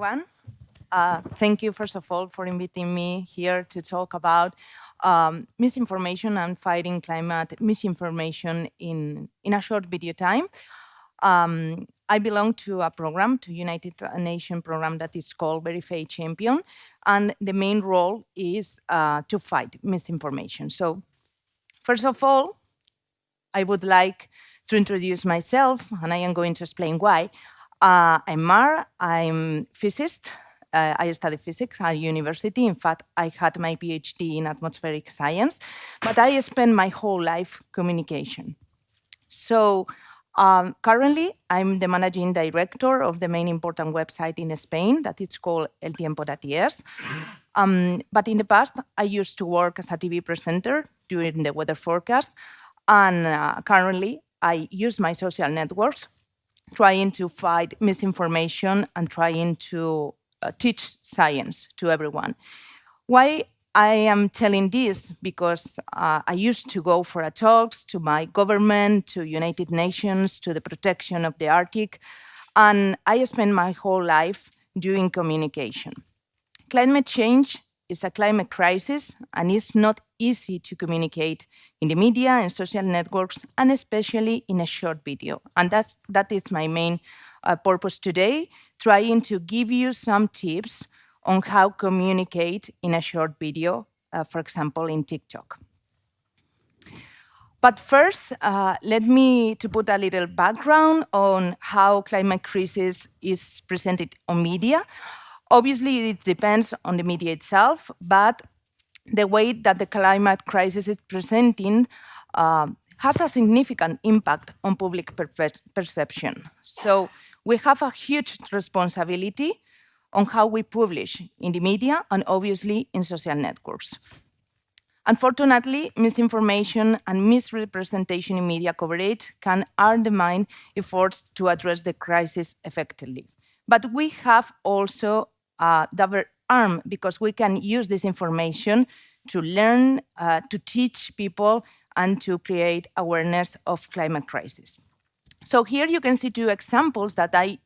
everyone. Thank you, first of all, for inviting me here to talk about misinformation and fighting climate misinformation in a short video time. I belong to a program, to United Nations program that is called Verify Champion, and the main role is to fight misinformation. So, first of all, I would like to introduce myself, and I am going to explain why. I'm Mar, I'm physicist. I study physics at university. In fact, I had my PhD in atmospheric science, but I spent my whole life communication. So currently, I'm the managing director of the main important website in Spain that is called El Tiempo de Ties. But in the past, I used to work as a TV presenter during the weather forecast. And currently, I use my social networks trying to fight misinformation and trying to teach science to everyone. Why I am telling this? Because I used to go for talks to my government, to United Nations, to the protection of the Arctic, and I spent my whole life doing communication. Climate change is a climate crisis, and it's not easy to communicate in the media and social networks, and especially in a short video. And that is my main purpose today, trying to give you some tips on how communicate in a short video, for example, in TikTok. But first, let me to put a little background on how climate crisis is presented on media. Obviously, it depends on the media itself, but the way that the climate crisis is presenting has a significant impact on public perception. So we have a huge responsibility on how we publish in the media and obviously in social networks. Unfortunately, misinformation and misrepresentation in media coverage can undermine efforts to address the crisis effectively. But we have also double arm because we can use this information to learn, to teach people, and to create awareness of climate crisis. So here you can see two examples that I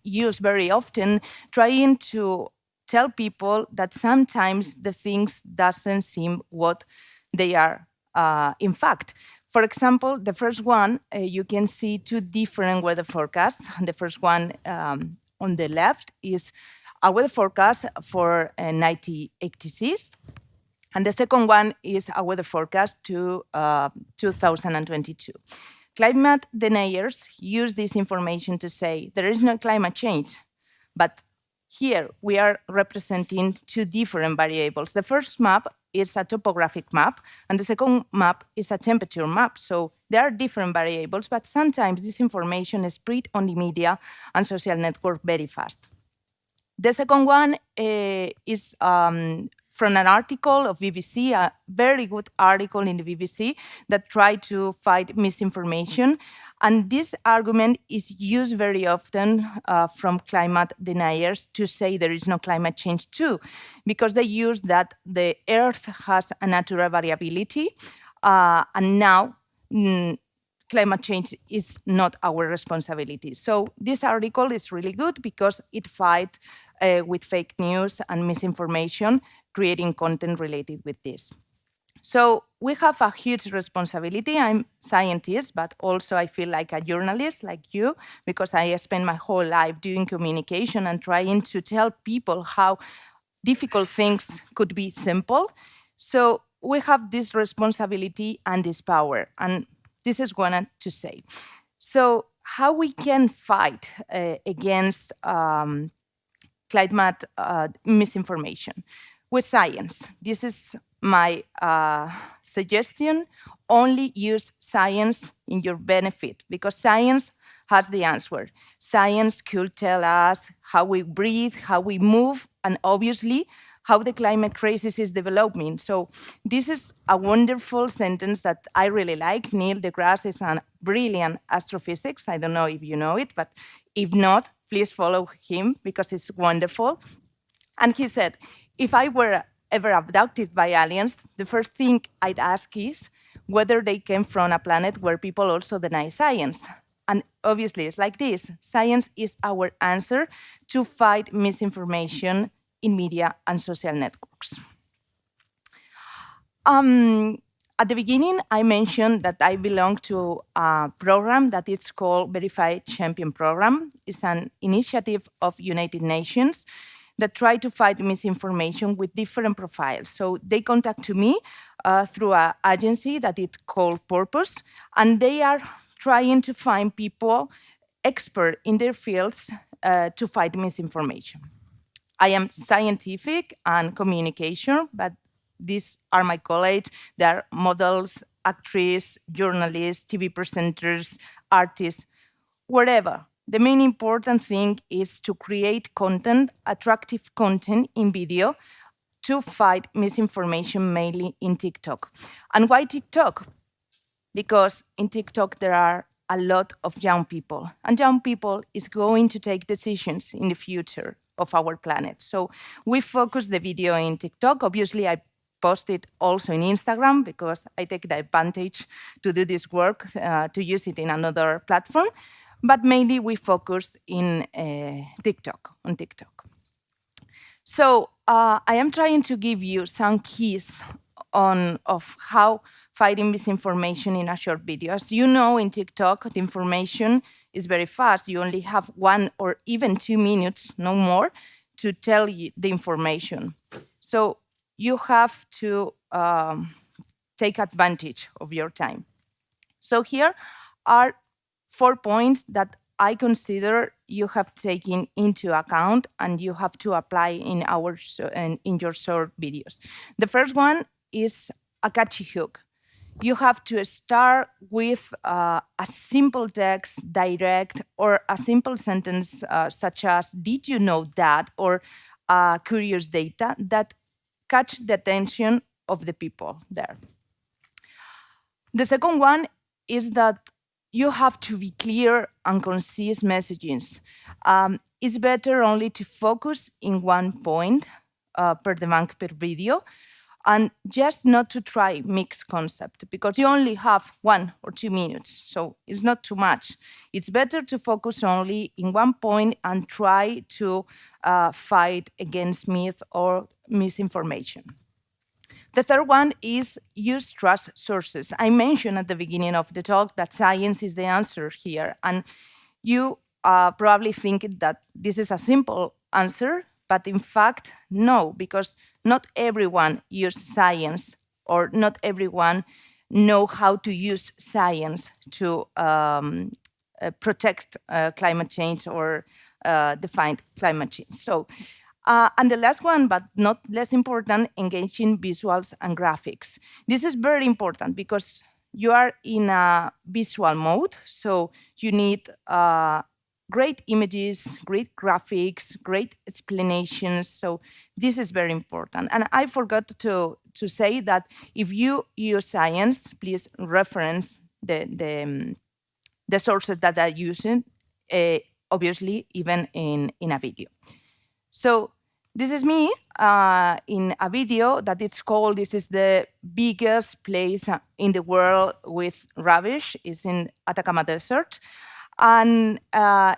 use very often, trying to tell people that sometimes the things doesn't seem what they are in fact. For example, the first one, you can see two different weather forecasts. The first one on the left is a weather forecast for 1986, and the second one is a weather forecast to 2022. Climate deniers use this information to say there is no climate change, but here we are representing two different variables. The first map is a topographic map, and the second map is a temperature map. So there are different variables, but sometimes this information is spread on the media and social network very fast. The second one is from an article of BBC, a very good article in the BBC that tried to fight misinformation. And this argument is used very often from climate deniers to say there is no climate change too, because they use that the Earth has a natural variability, and now climate change is not our responsibility. So this article is really good because it fights with fake news and misinformation, creating content related with this. So we have a huge responsibility. I'm a scientist, but also I feel like a journalist like you, because I spent my whole life doing communication and trying to tell people how difficult things could be simple. So we have this responsibility and this power, and this is what I want to say. So how we can fight against climate misinformation? With science. This is my suggestion. Only use science in your benefit, because science has the answer. Science could tell us how we breathe, how we move, and obviously how the climate crisis is developing. So this is a wonderful sentence that I really like. Neil deGrasse is a brilliant astrophysics. I don't know if you know it, but if not, please follow him because it's wonderful. And he said, if I were ever abducted by aliens, the first thing I'd ask is whether they came from a planet where people also deny science. And obviously, it's like this. Science is our answer to fight misinformation in media and social networks. At the beginning, I mentioned that I belong to a program that is called Verified Champion Program. It's an initiative of United Nations that try to fight misinformation with different profiles. So they contact to me through an agency that is called Purpose, and they are trying to find people expert in their fields to fight misinformation. I am scientific and communication, but these are my colleagues. They are models, actresses, journalists, TV presenters, artists, whatever. The main important thing is to create content, attractive content in video to fight misinformation mainly in TikTok. And why TikTok? Because in TikTok there are a lot of young people, and young people is going to take decisions in the future of our planet. So we focus the video in TikTok. Obviously, I post it also in Instagram because I take the advantage to do this work, to use it in another platform. But mainly we focus in TikTok, on TikTok. So I am trying to give you some keys of how fighting misinformation in a short video. As you know, in TikTok, the information is very fast. You only have 1 or even 2 minutes, no more, to tell you the information. So you have to take advantage of your time. So here are 4 points that I consider you have taken into account and you have to apply in your short videos. The first one is a catchy hook. You have to start with a simple text, direct, or a simple sentence such as, did you know that? Or curious data that catch the attention of the people there. The second one is that you have to be clear and concise messages. It's better only to focus in one point per debunk per video, and just not to try mixed concept because you only have 1 or 2 minutes, so it's not too much. It's better to focus only in one point and try to fight against myth or misinformation. The third one is use trust sources. I mentioned at the beginning of the talk that science is the answer here, and you probably think that this is a simple answer, but in fact, no, because not everyone uses science or not everyone know how to use science to protect climate change or define climate change. So, and the last one, but not less important, engaging visuals and graphics. This is very important because you are in a visual mode, so you need great images, great graphics, great explanations. So this is very important. And I forgot to say that if you use science, please reference the sources that are using, obviously, even in a video. So this is me in a video that it's called, this is the biggest place in the world with rubbish, is in Atacama Desert. And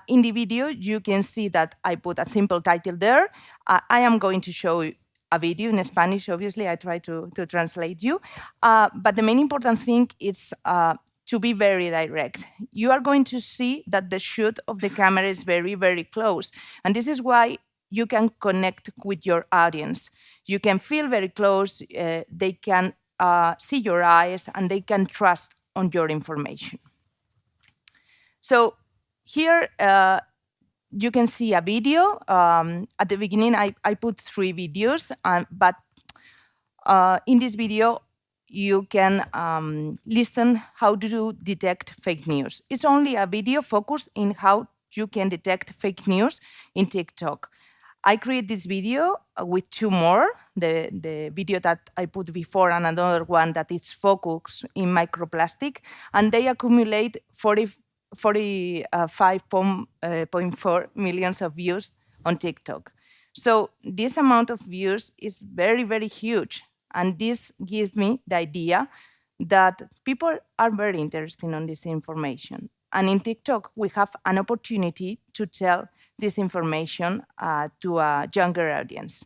in the video, you can see that I put a simple title there. I am going to show a video in Spanish, obviously, I try to translate you. But the main important thing is to be very direct. You are going to see that the shoot of the camera is very, very close. And this is why you can connect with your audience. You can feel very close, they can see your eyes, and they can trust on your information. So here you can see a video. At the beginning, I put 3 videos, but in this video, you can listen how to detect fake news. It's only a video focused in how you can detect fake news in TikTok. I create this video with 2 more, the video that I put before and another one that is focused in microplastic, and they accumulate 45.4 million of views on TikTok. So this amount of views is very, very huge, and this gives me the idea that people are very interested in this information. And in TikTok, we have an opportunity to tell this information to a younger audience.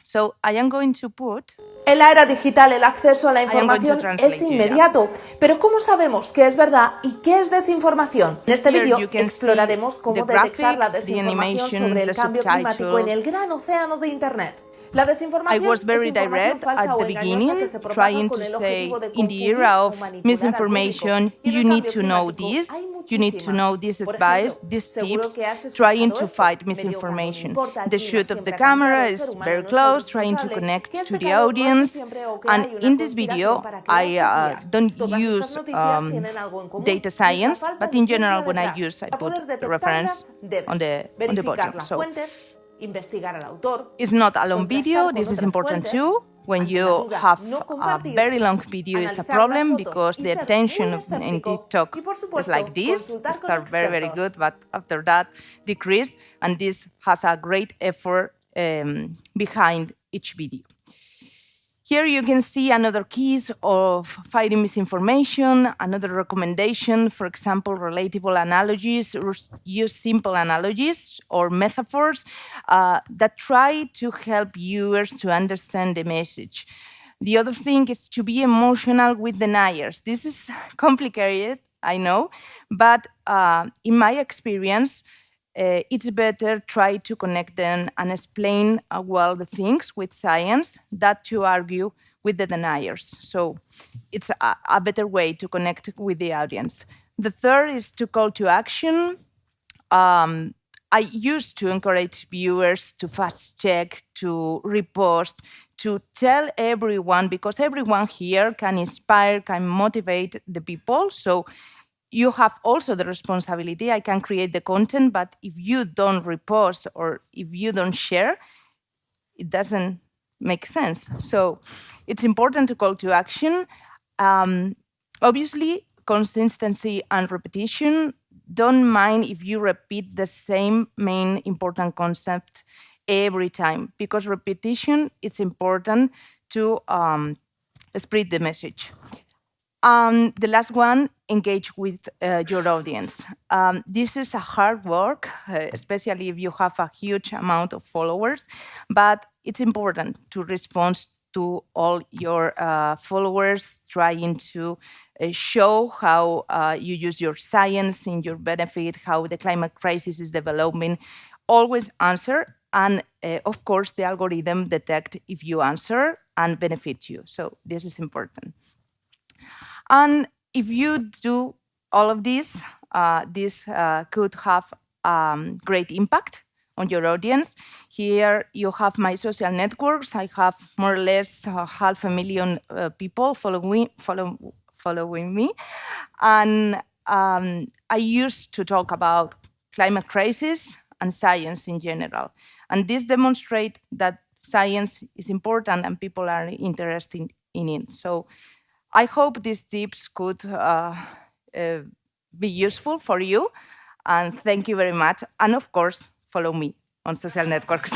So I am going to put... En la era digital, el acceso a la información es inmediato, pero ¿cómo sabemos qué es verdad y qué es desinformación? En este vídeo exploraremos cómo detectar la desinformación sobre el cambio climático en el gran océano de Internet. La desinformación I was very direct at the beginning, trying to say, in the era of misinformation, you need to know this, you need to know this advice, these tips, trying to fight misinformation. The shoot of the camera is very close, trying to connect to the audience. And in this video, I don't use data science, but in general, when I use, I put the reference on the bottom. So it's not a long video. This is important too. When you have a very long video, it's a problem because the attention in TikTok is like this. It starts very, very good, but after that, decrease. And this has a great effort behind each video. Here you can see another keys of fighting misinformation, another recommendation, for example, relatable analogies, use simple analogies or metaphors that try to help viewers to understand the message. The other thing is to be emotional with deniers. This is complicated, I know, but in my experience, it's better try to connect them and explain well the things with science than to argue with the deniers. So it's a better way to connect with the audience. The third is to call to action. I used to encourage viewers to fast check, to repost, to tell everyone, because everyone here can inspire, can motivate the people. So you have also the responsibility. I can create the content, but if you don't repost or if you don't share, it doesn't make sense. So it's important to call to action. Obviously, consistency and repetition. Don't mind if you repeat the same main important concept every time, because repetition is important to spread the message. The last one, engage with your audience. This is a hard work, especially if you have a huge amount of followers, but it's important to respond to all your followers, trying to show how you use your science in your benefit, how the climate crisis is developing. Always answer, and of course, the algorithm detect if you answer and benefit you. So this is important. And if you do all of this, this could have great impact on your audience. Here you have my social networks. I have more or less 500,000 people following me. And I used to talk about climate crisis and science in general. And this demonstrates that science is important and people are interested in it. So I hope these tips could be useful for you, and thank you very much. And of course, follow me on social networks.